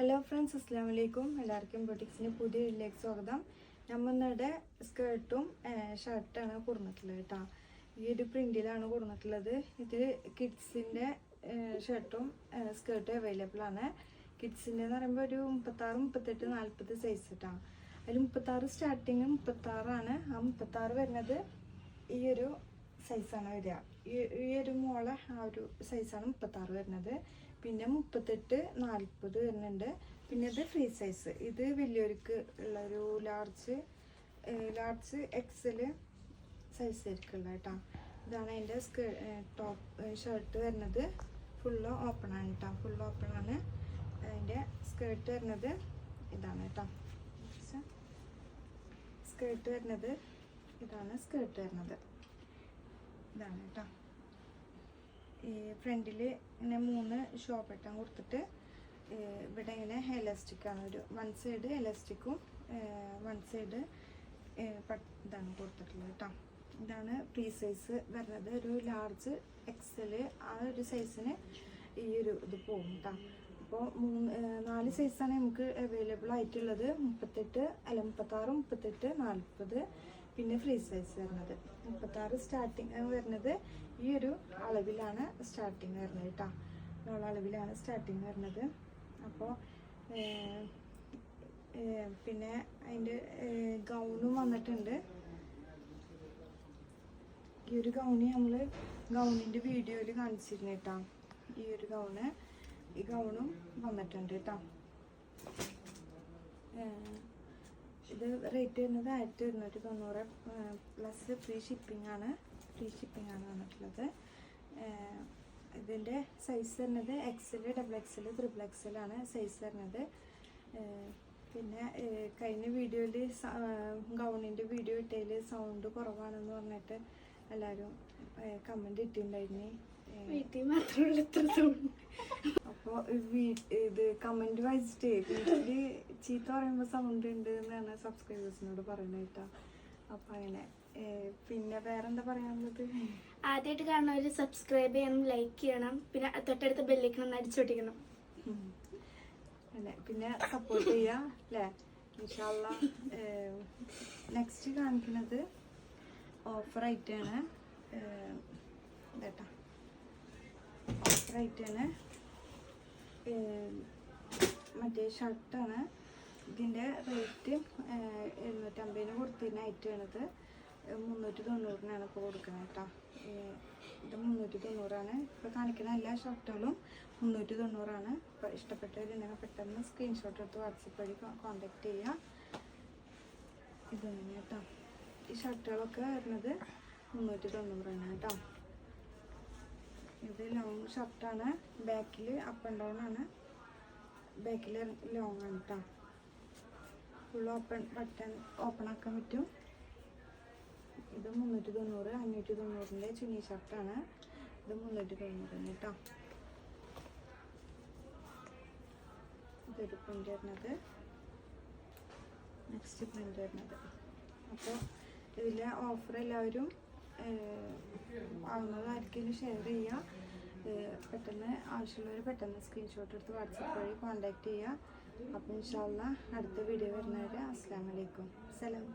Hello friends, അസ്സാം വലൈക്കും. എല്ലാവർക്കും ബൊട്ടിക്സിൻ്റെ പുതിയ വീട്ടിലേക്ക് സ്വാഗതം. നമ്മളുടെ സ്കേർട്ടും ഷർട്ടാണ് കൊടുത്തിട്ടുള്ളത് കേട്ടോ. ഈ ഒരു പ്രിൻറ്റിലാണ് കൊടുത്തിട്ടുള്ളത്. ഇത് കിഡ്സിൻ്റെ ഷർട്ടും സ്കേർട്ടും അവൈലബിൾ ആണ്. കിഡ്സിൻ്റെ എന്ന് പറയുമ്പോൾ ഒരു 36, 38, 40 സൈസ് കേട്ടോ. അതിൽ 36 സ്റ്റാർട്ടിങ് 36 ആ 36 വരുന്നത് ഈ ഒരു സൈസാണ് വരിക. ഈ ഒരു മോളെ ആ ഒരു സൈസാണ് 36 വരുന്നത്. പിന്നെ 38, 40 വരുന്നുണ്ട്. പിന്നെ ഇത് ഫ്രീ സൈസ്. ഇത് വലിയവർക്ക് ഉള്ളൊരു ലാർജ് എക്സൽ സൈസ് ആയിരിക്കുള്ള കേട്ടോ. ഇതാണ് അതിൻ്റെ ടോപ്പ് ഷർട്ട് വരുന്നത്. ഫുള്ള് ഓപ്പൺ ആണ് കേട്ടോ. ഫുള്ള് ഓപ്പൺ ആണ്. അതിൻ്റെ സ്കേർട്ട് വരുന്നത് ഇതാണ് കേട്ടോ. സ്കേർട്ട് വരുന്നത് ഇതാണ്. സ്കേർട്ട് വരുന്നത് ഇതാണ് കേട്ടോ. ഈ ഫ്രണ്ടിൽ ഇങ്ങനെ 3 ഷോപ്പെട്ടാൻ കൊടുത്തിട്ട് ഇവിടെ ഇങ്ങനെ എലാസ്റ്റിക്കാണ്. ഒരു 1 സൈഡ് എലാസ്റ്റിക്കും 1 സൈഡ് ഇതാണ് കൊടുത്തിട്ടുള്ളത് കേട്ടോ. ഇതാണ് ഫ്രീ സൈസ് വരുന്നത്. ഒരു ലാർജ് എക്സൽ ആ ഒരു സൈസിന് ഈ ഒരു ഇത് പോകും കേട്ടോ. അപ്പോൾ 4 സൈസാണ് നമുക്ക് അവൈലബിൾ ആയിട്ടുള്ളത്. 36, 38, 40. പിന്നെ ഫ്രീ സൈസ് വരുന്നത് 36 സ്റ്റാർട്ടിങ് വരുന്നത് ഈ ഒരു അളവിലാണ് സ്റ്റാർട്ടിങ് വരുന്നത് കേട്ടോ. അളവിലാണ് സ്റ്റാർട്ടിങ് വരുന്നത്. അപ്പോൾ പിന്നെ അതിൻ്റെ ഗൗണും വന്നിട്ടുണ്ട്. ഈ ഒരു ഗൗണ് നമ്മൾ ഗൗണിൻ്റെ വീഡിയോയിൽ കാണിച്ചിരുന്നു കേട്ടോ. ഈ ഒരു ഈ ഗൗണും വന്നിട്ടുണ്ട് കേട്ടോ. ഇത് റേറ്റ് വരുന്നത് 1290 പ്ലസ് ഫ്രീ ഷിപ്പിംഗ് ആണ് വന്നിട്ടുള്ളത്. ഇതിൻ്റെ സൈസ് വരുന്നത് XL, XXL, XXL ആണ് സൈസ് വരുന്നത്. പിന്നെ കഴിഞ്ഞ വീഡിയോയിൽ ഗൗണിൻ്റെ വീഡിയോ ഇട്ടതിൽ സൗണ്ട് കുറവാണെന്ന് പറഞ്ഞിട്ട് എല്ലാവരും കമൻറ്റ് ഇട്ടിട്ടുണ്ടായിരുന്നു. വീട്ടിൽ മാത്രമുള്ള എത്ര സൗണ്ട്. അപ്പോൾ ഇത് കമൻറ്റ് വായിച്ചിട്ട് വീട്ടിൽ ചീത്ത പറയുമ്പോൾ സൗണ്ട് ഉണ്ട് എന്നാണ് സബ്സ്ക്രൈബേഴ്സിനോട് പറയുന്നത് കേട്ടോ. അപ്പം അങ്ങനെ പിന്നെ വേറെന്താ പറയാനുള്ളത്? ആദ്യമായിട്ട് കാണുന്നവർ സബ്സ്ക്രൈബ് ചെയ്യണം, ലൈക്ക് ചെയ്യണം, പിന്നെ തൊട്ടടുത്ത് ബെല്ലിക്കണം, അടിച്ചോട്ടിക്കണം. അല്ലേ, പിന്നെ സപ്പോർട്ട് ചെയ്യാം അല്ലേ. ഇൻഷാ അല്ലാഹ് നെക്സ്റ്റ് കാണിക്കുന്നത് ഓഫറായിട്ടാണ് കേട്ടോ. ഓഫറായിട്ടാണ് മറ്റേ ഷർട്ടാണ്. ഇതിൻ്റെ റേറ്റ് 750 കൊടുത്തതിനായിട്ടാണത്. 390 ഇപ്പോൾ കൊടുക്കുന്നത് കേട്ടോ. ഇത് 390. ഇപ്പോൾ കാണിക്കുന്ന എല്ലാ ഷർട്ടുകളും 390. ഇപ്പോൾ ഇഷ്ടപ്പെട്ടവരുണ്ടെങ്കിൽ പെട്ടെന്ന് സ്ക്രീൻഷോട്ട് എടുത്ത് വാട്സപ്പ് വഴി കോൺടാക്ട് ചെയ്യുക. ഇത് തന്നെ കേട്ടോ. ഈ ഷർട്ടുകളൊക്കെ വരുന്നത് 390 കേട്ടോ. ഇത് ലോങ് ഷർട്ടാണ്. ബാക്കിൽ അപ്പ് ആൻഡ് ഡൗൺ ആണ്. ബാക്കിൽ ലോങ് ആണ് കേട്ടോ. ഫുൾ ബട്ടൺ ഓപ്പൺ ആക്കാൻ പറ്റും. ഇത് 390. 590ൻ്റെ ചുനി ഷർട്ടാണ്. ഇത് 390 കേട്ടോ. ഇതൊരു പ്രിൻ്റ് വരുന്നത്. നെക്സ്റ്റ് പ്രിൻ്റ് വരുന്നത്. അപ്പോൾ ഇതിലെ ഓഫർ എല്ലാവരും ആവുന്നതായിരിക്കും ഷെയർ ചെയ്യുക. പെട്ടെന്ന് ആവശ്യമുള്ളവർ പെട്ടെന്ന് സ്ക്രീൻഷോട്ട് എടുത്ത് വാട്സപ്പ് വഴി കോൺടാക്ട് ചെയ്യുക. അപ്പോൾ ഇൻഷാ അല്ലാഹ് അടുത്ത വീഡിയോ വരുന്നവരെ അസ്സലാമു അലൈക്കും. സലാം.